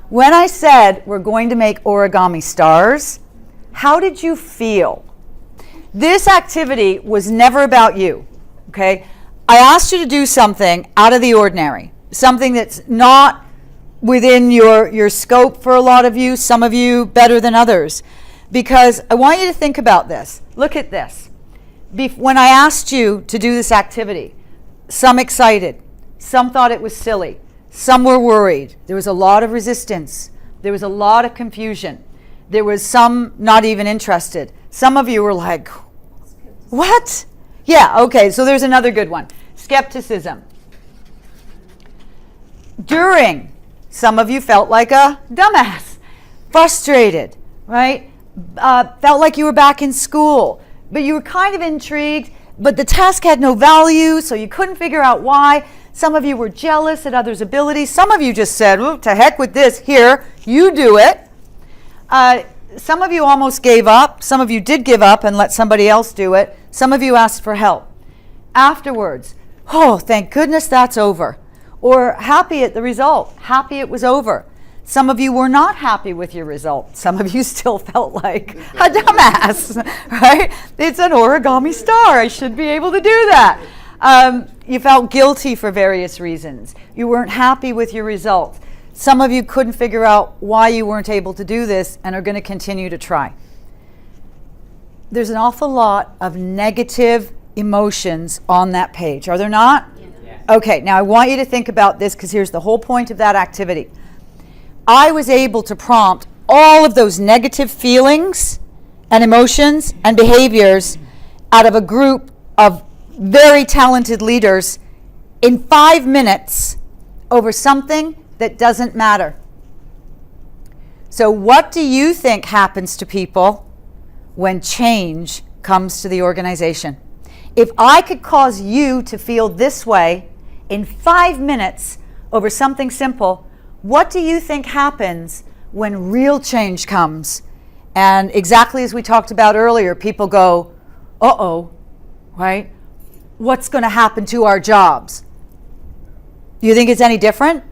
When I said we're going to make origami stars, how did you feel? This activity was never about you, okay? I asked you to do something out of the ordinary, something that's not within your scope for a lot of you, some of you better than others, because I want you to think about this. Look at this. When I asked you to do this activity, some excited, some thought it was silly, some were worried. There was a lot of resistance. There was a lot of confusion. There was some not even interested. Some of you were like, what? Yeah, okay, so there's another good one. Skepticism. Some of you felt like a dumbass, frustrated, right? Felt like you were back in school, but you were kind of intrigued, but the task had no value, so you couldn't figure out why. Some of you were jealous at others' abilities. Some of you just said, well, to heck with this, here, you do it. Some of you almost gave up. Some of you did give up and let somebody else do it. Some of you asked for help. Afterwards, oh, thank goodness that's over. Or happy at the result, happy it was over. Some of you were not happy with your result. Some of you still felt like a dumbass, right? It's an origami star. I should be able to do that. You felt guilty for various reasons. You weren't happy with your result. Some of you couldn't figure out why you weren't able to do this and are going to continue to try. There's an awful lot of negative emotions on that page, are there not? Yeah. Okay, now I want you to think about this because here's the whole point of that activity. I was able to prompt all of those negative feelings and emotions and behaviors out of a group of very talented leaders in 5 minutes over something that doesn't matter. So what do you think happens to people when change comes to the organization? If I could cause you to feel this way in 5 minutes over something simple, what do you think happens when real change comes? And exactly as we talked about earlier, people go, uh-oh, right? What's going to happen to our jobs? Do you think it's any different?